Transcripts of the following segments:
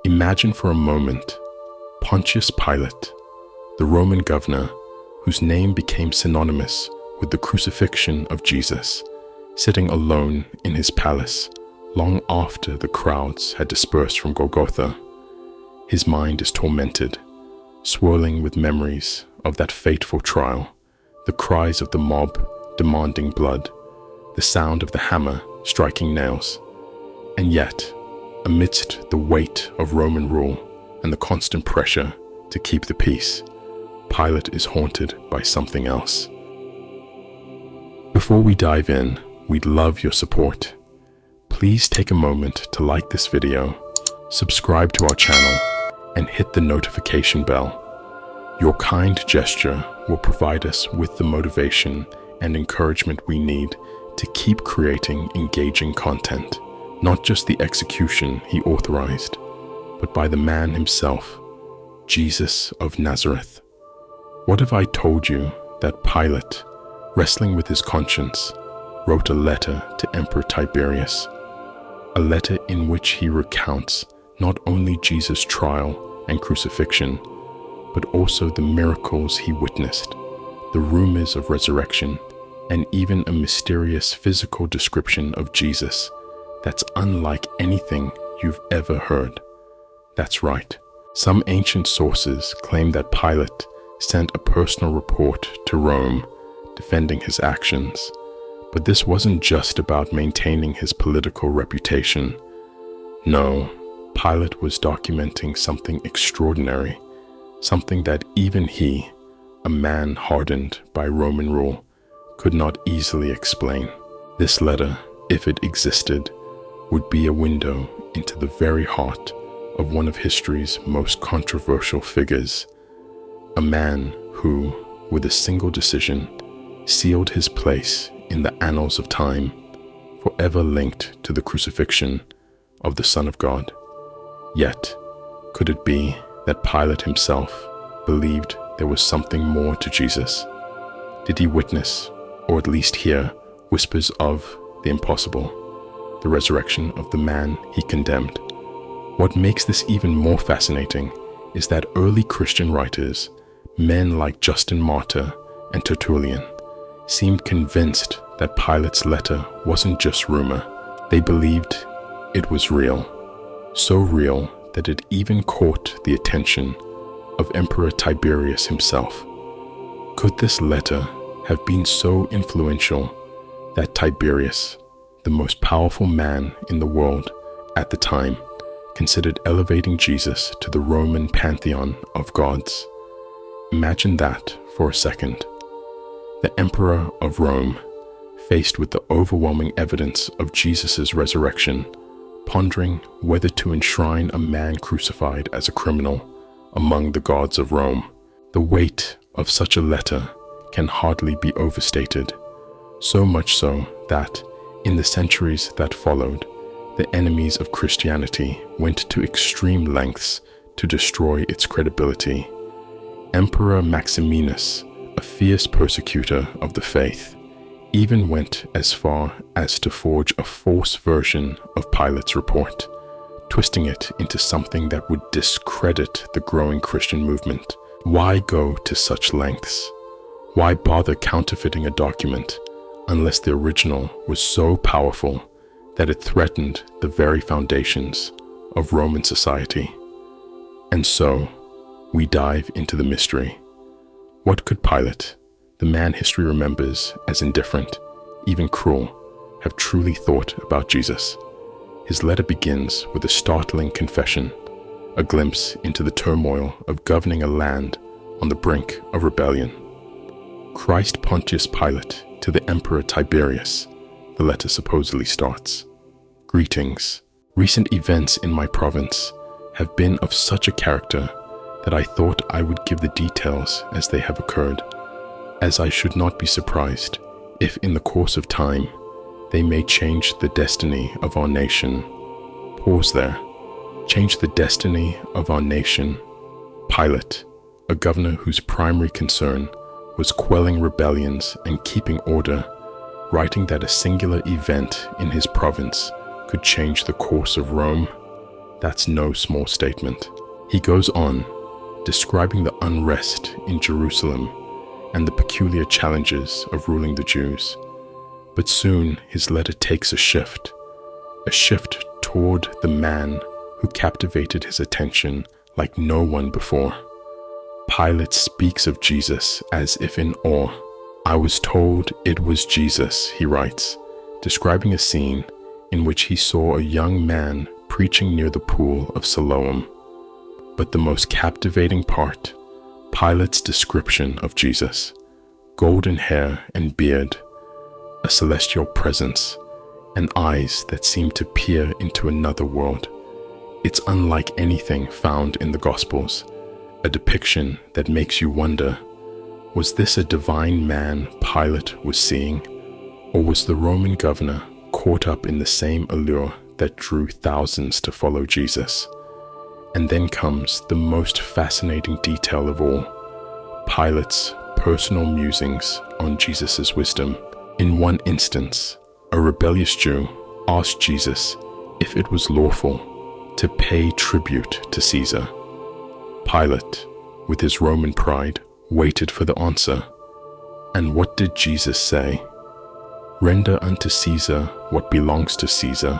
Imagine for a moment Pontius Pilate, the Roman governor whose name became synonymous with the crucifixion of Jesus, sitting alone in his palace long after the crowds had dispersed from Golgotha. His mind is tormented, swirling with memories of that fateful trial, the cries of the mob demanding blood, the sound of the hammer striking nails. And yet, amidst the weight of Roman rule and the constant pressure to keep the peace, Pilate is haunted by something else. Before we dive in, we'd love your support. Please take a moment to like this video, subscribe to our channel, and hit the notification bell. Your kind gesture will provide us with the motivation and encouragement we need to keep creating engaging content, not just the execution he authorized, but by the man himself, Jesus of Nazareth. What if I told you that Pilate, wrestling with his conscience, wrote a letter to Emperor Tiberius, a letter in which he recounts not only Jesus' trial and crucifixion, but also the miracles he witnessed, the rumors of resurrection, and even a mysterious physical description of Jesus that's unlike anything you've ever heard? That's right. Some ancient sources claim that Pilate sent a personal report to Rome defending his actions. But this wasn't just about maintaining his political reputation. No, Pilate was documenting something extraordinary, something that even he, a man hardened by Roman rule, could not easily explain. This letter, if it existed, would be a window into the very heart of one of history's most controversial figures, a man who, with a single decision, sealed his place in the annals of time, forever linked to the crucifixion of the Son of God. Yet, could it be that Pilate himself believed there was something more to Jesus? Did he witness, or at least hear, whispers of the impossible, the resurrection of the man he condemned? What makes this even more fascinating is that early Christian writers, men like Justin Martyr and Tertullian, seemed convinced that Pilate's letter wasn't just rumor. They believed it was real, so real that it even caught the attention of Emperor Tiberius himself. Could this letter have been so influential that Tiberius, the most powerful man in the world at the time, considered elevating Jesus to the Roman pantheon of gods? Imagine that for a second. The Emperor of Rome, faced with the overwhelming evidence of Jesus' resurrection, pondering whether to enshrine a man crucified as a criminal among the gods of Rome. The weight of such a letter can hardly be overstated, so much so that, in the centuries that followed, the enemies of Christianity went to extreme lengths to destroy its credibility. Emperor Maximinus, a fierce persecutor of the faith, even went as far as to forge a false version of Pilate's report, twisting it into something that would discredit the growing Christian movement. Why go to such lengths? Why bother counterfeiting a document unless the original was so powerful that it threatened the very foundations of Roman society? And so, we dive into the mystery. What could Pilate, the man history remembers as indifferent, even cruel, have truly thought about Jesus? His letter begins with a startling confession, a glimpse into the turmoil of governing a land on the brink of rebellion. Christ Pontius Pilate to the Emperor Tiberius, the letter supposedly starts. Greetings. Recent events in my province have been of such a character that I thought I would give the details as they have occurred, as I should not be surprised if in the course of time they may change the destiny of our nation. Pause there. Change the destiny of our nation. Pilate, a governor whose primary concern was quelling rebellions and keeping order, writing that a singular event in his province could change the course of Rome. That's no small statement. He goes on, describing the unrest in Jerusalem and the peculiar challenges of ruling the Jews. But soon his letter takes a shift toward the man who captivated his attention like no one before. Pilate speaks of Jesus as if in awe. "I was told it was Jesus," he writes, describing a scene in which he saw a young man preaching near the pool of Siloam. But the most captivating part, Pilate's description of Jesus: golden hair and beard, a celestial presence, and eyes that seem to peer into another world. It's unlike anything found in the Gospels, a depiction that makes you wonder, was this a divine man Pilate was seeing, or was the Roman governor caught up in the same allure that drew thousands to follow Jesus? And then comes the most fascinating detail of all, Pilate's personal musings on Jesus' wisdom. In one instance, a rebellious Jew asked Jesus if it was lawful to pay tribute to Caesar. Pilate, with his Roman pride, waited for the answer. And what did Jesus say? "Render unto Caesar what belongs to Caesar,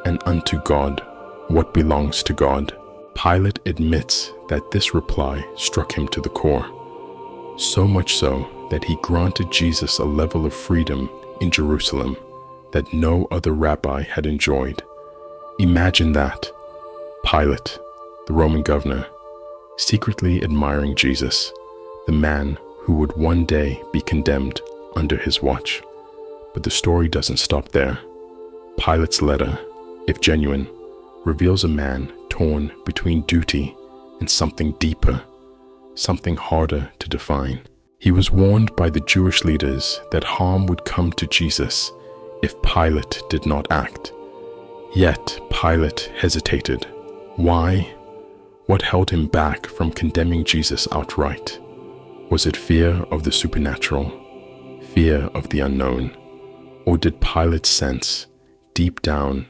and unto God what belongs to God." Pilate admits that this reply struck him to the core, so much so that he granted Jesus a level of freedom in Jerusalem that no other rabbi had enjoyed. Imagine that. Pilate, the Roman governor, secretly admiring Jesus, the man who would one day be condemned under his watch. But the story doesn't stop there. Pilate's letter, if genuine, reveals a man torn between duty and something deeper, something harder to define. He was warned by the Jewish leaders that harm would come to Jesus if Pilate did not act. Yet Pilate hesitated. Why? What held him back from condemning Jesus outright? Was it fear of the supernatural, fear of the unknown, or did Pilate sense, deep down,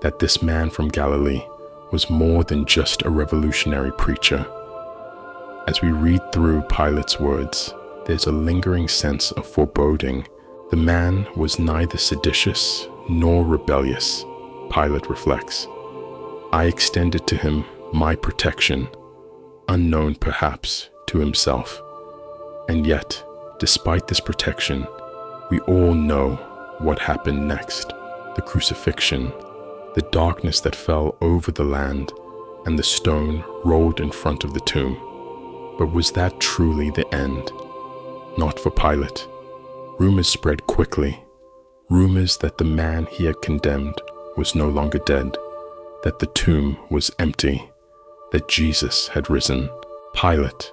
that this man from Galilee was more than just a revolutionary preacher? As we read through Pilate's words, there's a lingering sense of foreboding. The man was neither seditious nor rebellious, Pilate reflects. I extended to him my protection, unknown perhaps to himself. And yet, despite this protection, we all know what happened next. The crucifixion, the darkness that fell over the land, and the stone rolled in front of the tomb. But was that truly the end? Not for Pilate. Rumors spread quickly. Rumors that the man he had condemned was no longer dead, that the tomb was empty, that Jesus had risen. Pilate,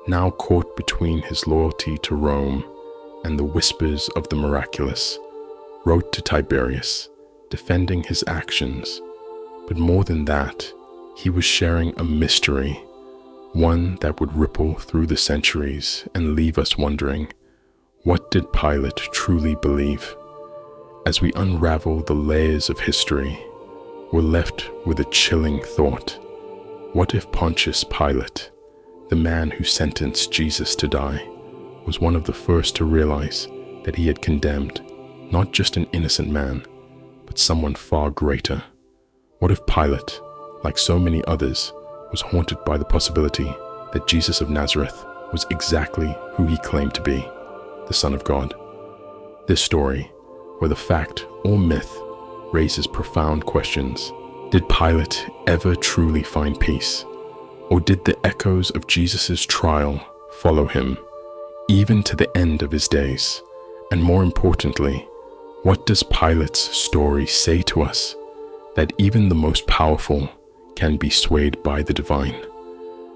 now caught between his loyalty to Rome and the whispers of the miraculous, wrote to Tiberius, defending his actions. But more than that, he was sharing a mystery, one that would ripple through the centuries and leave us wondering, what did Pilate truly believe? As we unravel the layers of history, we're left with a chilling thought. What if Pontius Pilate, the man who sentenced Jesus to die, was one of the first to realize that he had condemned not just an innocent man, but someone far greater? What if Pilate, like so many others, was haunted by the possibility that Jesus of Nazareth was exactly who he claimed to be, the Son of God? This story, whether fact or myth, raises profound questions. Did Pilate ever truly find peace? Or did the echoes of Jesus' trial follow him, even to the end of his days? And more importantly, what does Pilate's story say to us? That even the most powerful can be swayed by the divine.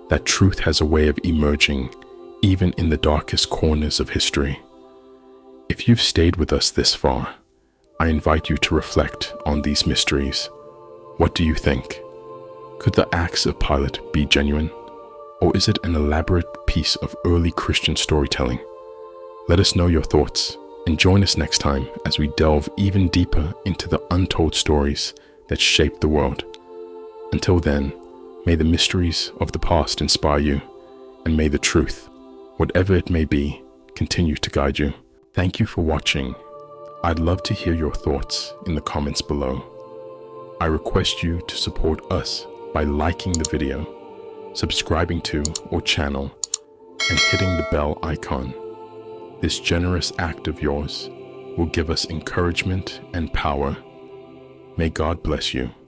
That truth has a way of emerging even in the darkest corners of history. If you've stayed with us this far, I invite you to reflect on these mysteries. What do you think? Could the acts of Pilate be genuine? Or is it an elaborate piece of early Christian storytelling? Let us know your thoughts and join us next time as we delve even deeper into the untold stories that shaped the world. Until then, may the mysteries of the past inspire you, and may the truth, whatever it may be, continue to guide you. Thank you for watching. I'd love to hear your thoughts in the comments below. I request you to support us by liking the video, subscribing to our channel, and hitting the bell icon. This generous act of yours will give us encouragement and power. May God bless you.